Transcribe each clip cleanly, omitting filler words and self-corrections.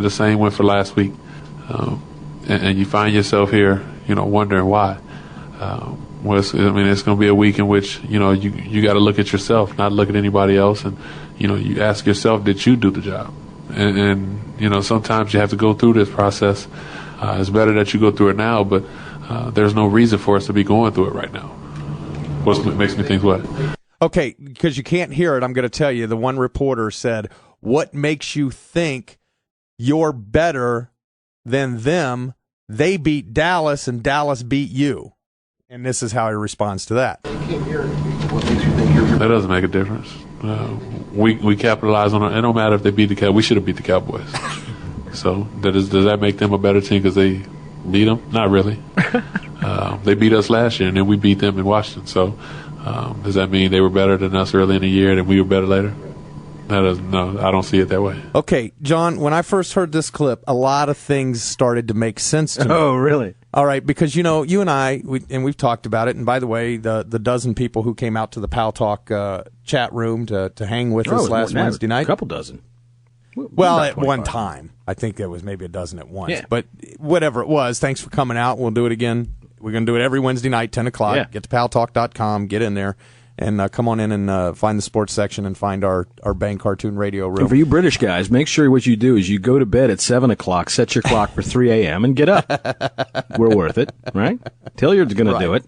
The same went for last week. And you find yourself here, wondering why. It's going to be a week in which, you got to look at yourself, not look at anybody else. And, you ask yourself, did you do the job? And sometimes you have to go through this process. It's better that you go through it now, but there's no reason for us to be going through it right now. What makes me think what? Okay, because you can't hear it, I'm going to tell you. The one reporter said, what makes you think you're better than them? They beat Dallas, and Dallas beat you. And this is how he responds to that. That doesn't make a difference. We capitalize on it. It don't matter if they beat the Cowboys. We should have beat the Cowboys. So does that make them a better team because they beat them? Not really. They beat us last year, and then we beat them in Washington. So does that mean they were better than us early in the year and we were better later? No, I don't see it that way. Okay, John, when I first heard this clip, a lot of things started to make sense to me. Oh, really? All right, because, you and I, we've talked about it, and by the way, the dozen people who came out to the Pal Talk chat room to hang with us last Wednesday night. A couple dozen. Well, at one time. I think there was maybe a dozen at once. Yeah. But whatever it was, thanks for coming out. We'll do it again. We're going to do it every Wednesday night, 10 o'clock. Yeah. Get to paltalk.com, get in there. And come on in and find the sports section and find our Bang Cartoon Radio room. And for you British guys, make sure what you do is you go to bed at 7 o'clock, set your clock for 3 a.m., and get up. We're worth it, right? Tilliard's going to do it.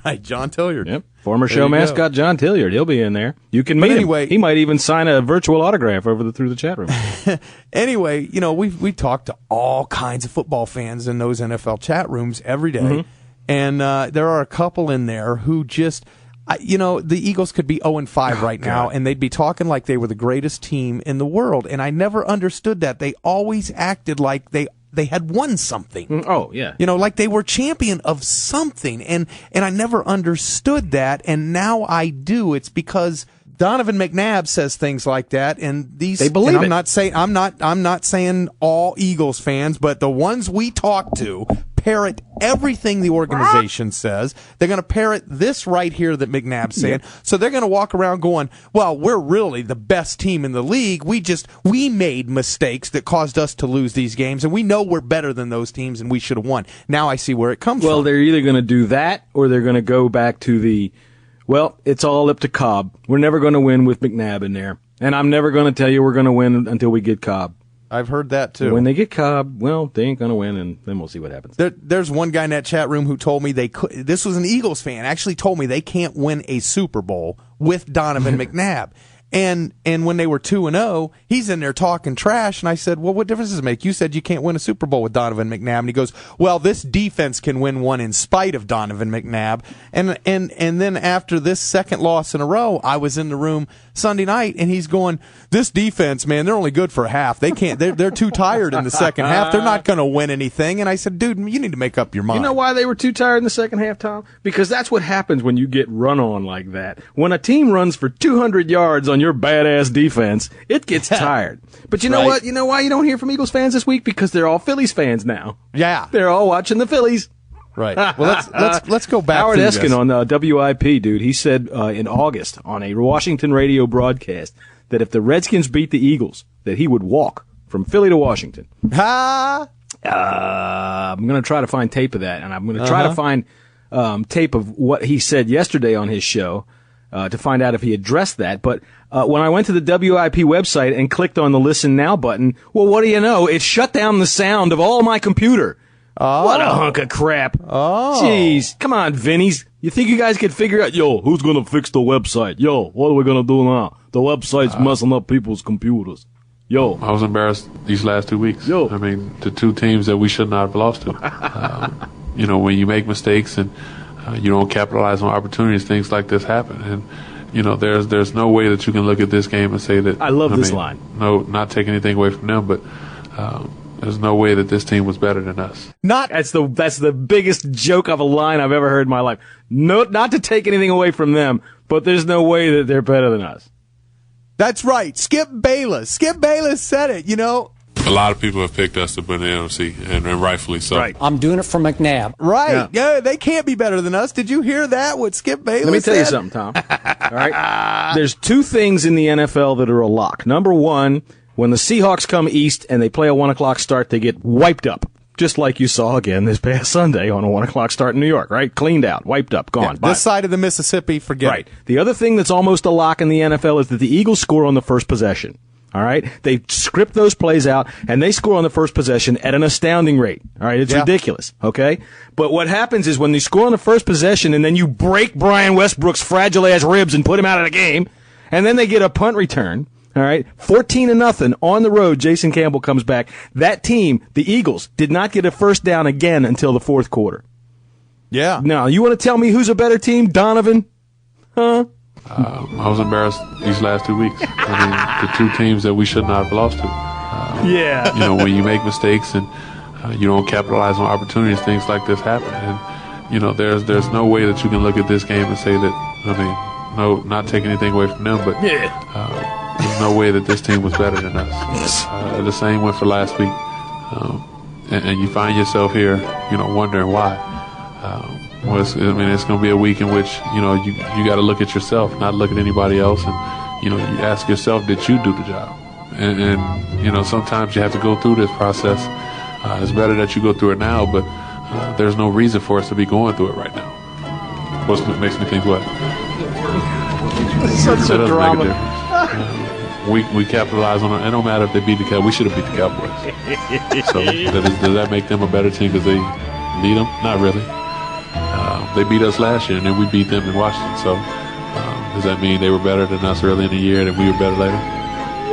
Right, John Tilliard. Yep. Former show mascot John Tilliard. He'll be in there. You can meet him. He might even sign a virtual autograph through the chat room. Anyway, we talk to all kinds of football fans in those NFL chat rooms every day. Mm-hmm. And there are a couple in there who just... the Eagles could be 0-5 right now, and they'd be talking like they were the greatest team in the world. And I never understood that. They always acted like they had won something. Oh, yeah. Like they were champion of something. And I never understood that, and now I do. It's because Donovan McNabb says things like that, and they believe it. I'm not saying all Eagles fans, but the ones we talk to parrot everything the organization says. They're going to parrot this right here that McNabb's saying. Yeah. So they're going to walk around going, well, we're really the best team in the league. We made mistakes that caused us to lose these games, and we know we're better than those teams, and we should have won. Now I see where it comes from. Well, they're either going to do that, or they're going to go back to it's all up to Cobb. We're never going to win with McNabb in there. And I'm never going to tell you we're going to win until we get Cobb. I've heard that, too. When they get Cobb, they ain't going to win, and then we'll see what happens. There's one guy in that chat room who told me this was an Eagles fan, actually told me they can't win a Super Bowl with Donovan McNabb. And when they were 2-0, he's in there talking trash, and I said, well, what difference does it make? You said you can't win a Super Bowl with Donovan McNabb. And he goes, well, this defense can win one in spite of Donovan McNabb. And then after this second loss in a row, I was in the room Sunday night, and he's going, this defense, man, they're only good for a half. They can't. They're too tired in the second half. They're not going to win anything. And I said, dude, you need to make up your mind. You know why they were too tired in the second half, Tom? Because that's what happens when you get run on like that. When a team runs for 200 yards on your badass defense, it gets tired. But you know what? You know why you don't hear from Eagles fans this week? Because they're all Phillies fans now. Yeah. They're all watching the Phillies. Right. Well, let's go back. Howard Eskin on WIP, dude, he said in August on a Washington radio broadcast that if the Redskins beat the Eagles, that he would walk from Philly to Washington. I'm going to try to find tape of that, and I'm going to try to find tape of what he said yesterday on his show to find out if he addressed that. But when I went to the WIP website and clicked on the Listen Now button, well, what do you know? It shut down the sound of all my computer. Oh. What a hunk of crap. Oh. Jeez. Come on, Vinnies. You think you guys could figure out, who's going to fix the website? What are we going to do now? The website's messing up people's computers. I was embarrassed these last 2 weeks. I mean, the two teams that we should not have lost to. When you make mistakes and you don't capitalize on opportunities, things like this happen. And, there's no way that you can look at this game and say that. I love this line. No, not take anything away from them, but there's no way that this team was better than us. That's the biggest joke of a line I've ever heard in my life. No, not to take anything away from them, but there's no way that they're better than us. That's right. Skip Bayless said it, A lot of people have picked us to win the NFC, and rightfully so. Right. I'm doing it for McNabb. Right. Yeah, they can't be better than us. Did you hear that, what Skip Bayless said? Let me tell you something, Tom. All right. There's two things in the NFL that are a lock. Number one, When the Seahawks come east and they play a 1 o'clock start, they get wiped up. Just like you saw again this past Sunday on a 1 o'clock start in New York, right? Cleaned out, wiped up, gone. Yeah, this side of the Mississippi, forget Right. it. The other thing that's almost a lock in the NFL is that the Eagles score on the first possession. All right? They script those plays out, and they score on the first possession at an astounding rate. All right? It's ridiculous, okay? But what happens is when you score on the first possession and then you break Brian Westbrook's fragile-ass ribs and put him out of the game, and then they get a punt return, all right, 14-0 on the road, Jason Campbell comes back. That team, the Eagles, did not get a first down again until the fourth quarter. Yeah. Now, you want to tell me who's a better team, Donovan? Huh? I was embarrassed these last 2 weeks. I mean, the two teams that we should not have lost to. Yeah. You know, when you make mistakes and you don't capitalize on opportunities, things like this happen. And, you know, there's no way that you can look at this game and say that, I mean, no, not take anything away from them, but there's no way that this team was better than us. The same went for last week. And you find yourself here, you know, wondering why. It's going to be a week in which, you know, you got to look at yourself, not look at anybody else. And, you know, you ask yourself, did you do the job? And you know, sometimes you have to go through this process. It's better that you go through it now, but there's no reason for us to be going through it right now. What makes me think what? Such a drama. We capitalize on it. It don't matter if they beat the Cowboys. We should have beat the Cowboys. So does that make them a better team because they beat them? Not really. They beat us last year, and then we beat them in Washington. So does that mean they were better than us early in the year and we were better later? No,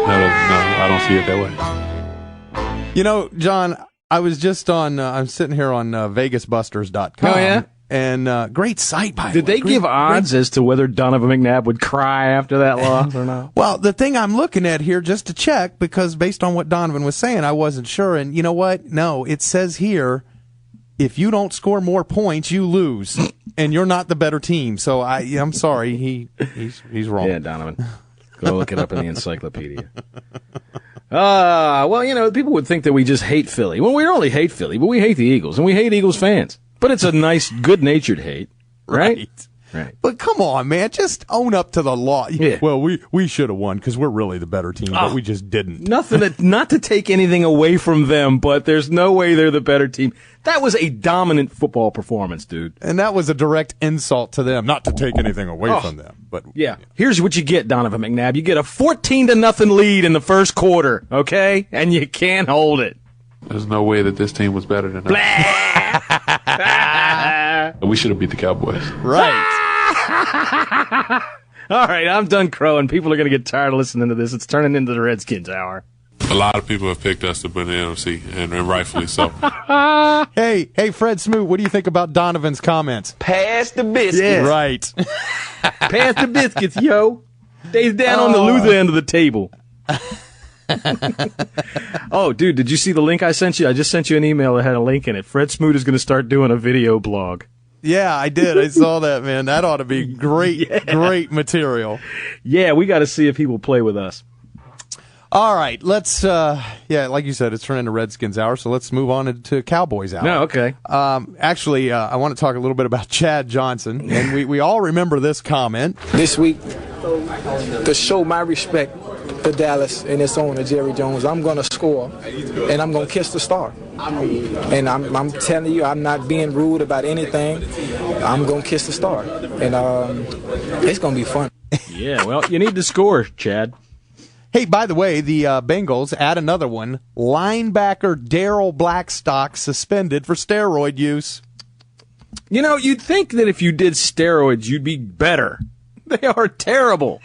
I don't see it that way. You know, John, I was just on, I'm sitting here on VegasBusters.com. Oh, yeah? And great site, by the way. Did they give odds as to whether Donovan McNabb would cry after that loss or not? Well, the thing I'm looking at here, just to check, because based on what Donovan was saying, I wasn't sure. And you know what? No, it says here, if you don't score more points, you lose, and you're not the better team. So I'm sorry, he's wrong. Yeah, Donovan. Go look it up in the encyclopedia. Well, you know, people would think that we just hate Philly. Well, we don't only hate Philly, but we hate the Eagles, and we hate Eagles fans. But it's a nice, good-natured hate, right? Right. But come on, man, just own up to the law. Yeah. Well, we should have won because we're really the better team, but we just didn't. Not to take anything away from them, but there's no way they're the better team. That was a dominant football performance, dude. And that was a direct insult to them, not to take anything away from them. But yeah. Here's what you get, Donovan McNabb. You get a 14-0 lead in the first quarter, okay? And you can't hold it. There's no way that this team was better than us. We should have beat the Cowboys. Right. All right, I'm done crowing. People are going to get tired of listening to this. It's turning into the Redskins hour. A lot of people have picked us to win the NFC, and rightfully so. Hey, Fred Smoot, what do you think about Donovan's comments? Pass the biscuits. Yeah. Right. Pass the biscuits, yo. Stays down on the loser end of the table. Oh, dude, did you see the link I sent you? I just sent you an email that had a link in it. Fred Smoot is going to start doing a video blog. Yeah, I did. I saw that, man. That ought to be great, great material. Yeah, we got to see if he will play with us. All right, let's, like you said, it's turning into Redskins hour, so let's move on into Cowboys hour. No, okay. Actually, I want to talk a little bit about Chad Johnson, and we all remember this comment. This week, to show my respect to Dallas and its owner, Jerry Jones, I'm going to score, and I'm going to kiss the star. And I'm telling you, I'm not being rude about anything. I'm going to kiss the star. And it's going to be fun. Yeah, well, you need to score, Chad. Hey, by the way, the Bengals add another one. Linebacker Darryl Blackstock suspended for steroid use. You know, you'd think that if you did steroids, you'd be better. They are terrible.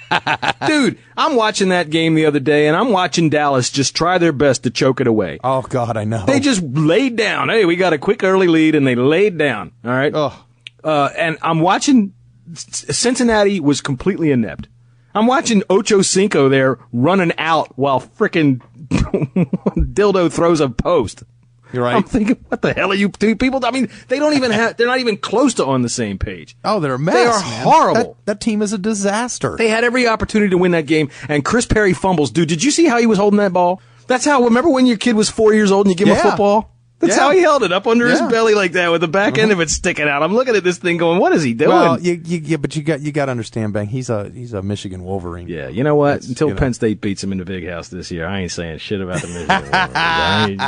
Dude, I'm watching that game the other day, and I'm watching Dallas just try their best to choke it away. Oh, God, I know. They just laid down. Hey, we got a quick early lead, and they laid down. All right? Oh. And I'm watching Cincinnati was completely inept. I'm watching Ocho Cinco there running out while frickin' Dildo throws a post. You're right. I'm thinking, what the hell are you two people? I mean, they don't even have, they're not even close to on the same page. Oh, they're a mess. They are man. horrible. That team is a disaster. They had every opportunity to win that game, and Chris Perry fumbles. Dude, did you see how he was holding that ball? That's how, remember when your kid was 4 years old and you give him a football? That's how he held it, up under his belly like that with the back end of it sticking out. I'm looking at this thing going, what is he doing? Well, but you got to understand, Bang. He's a Michigan Wolverine. Yeah, you know what? Until Penn State beats him in the Big House this year, I ain't saying shit about the Michigan Wolverine.